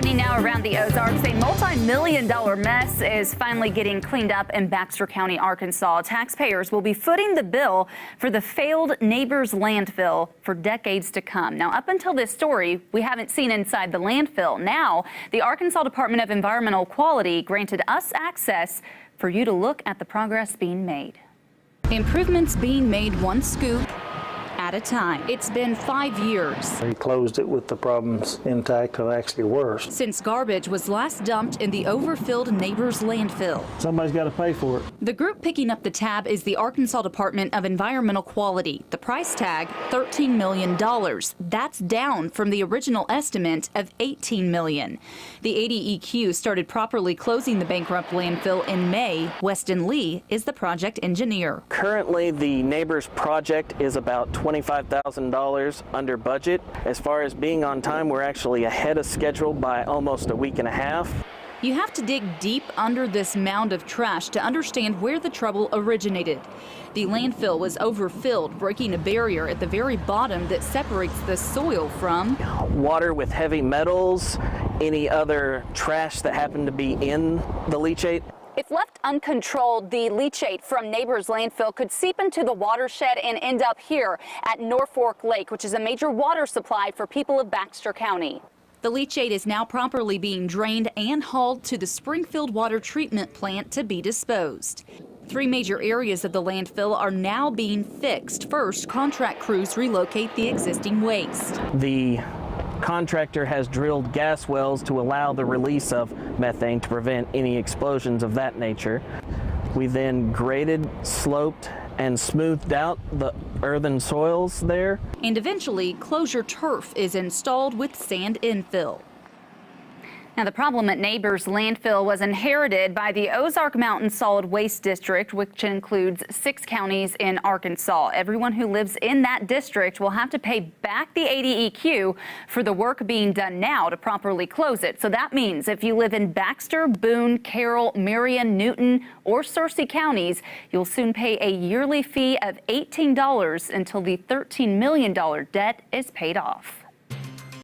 Happening now around the Ozarks, a multi-million-dollar mess is finally getting cleaned up in Baxter County, Arkansas. Taxpayers will be footing the bill for the failed Nabors landfill for decades to come. Now, up until this story, we haven't seen inside the landfill. Now, the Arkansas Department of Environmental Quality granted us access for you to look at the progress being made. Improvements being made one scoop at a time. It's been 5 years. We closed it with the problems intact, or actually worse. Since garbage was last dumped in the overfilled Nabors landfill. Somebody's got to pay for it. The group picking up the tab is the Arkansas Department of Environmental Quality. The price tag, $13 million. That's down from the original estimate of $18 million. The ADEQ started properly closing the bankrupt landfill in May. Weston Lee is the project engineer. Currently, the Nabors project is about $25,000 under budget. As far as being on time, we're actually ahead of schedule by almost a week and a half. You have to dig deep under this mound of trash to understand where the trouble originated. The landfill was overfilled, breaking a barrier at the very bottom that separates the soil from water with heavy metals, any other trash that happened to be in the leachate. If left uncontrolled, the leachate from Nabors landfill could seep into the watershed and end up here at Norfolk Lake, which is a major water supply for people of Baxter County. The leachate is now properly being drained and hauled to the Springfield Water Treatment Plant to be disposed. 3 major areas of the landfill are now being fixed. First, contract crews relocate the existing waste. The contractor has drilled gas wells to allow the release of methane to prevent any explosions of that nature. We then graded, sloped, and smoothed out the earthen soils there. And eventually, closure turf is installed with sand infill. Now, the problem at Nabors landfill was inherited by the Ozark Mountain Solid Waste District, which includes 6 counties in Arkansas. Everyone who lives in that district will have to pay back the ADEQ for the work being done now to properly close it. So that means if you live in Baxter, Boone, Carroll, Marion, Newton, or Searcy counties, you'll soon pay a yearly fee of $18 until the $13 million debt is paid off.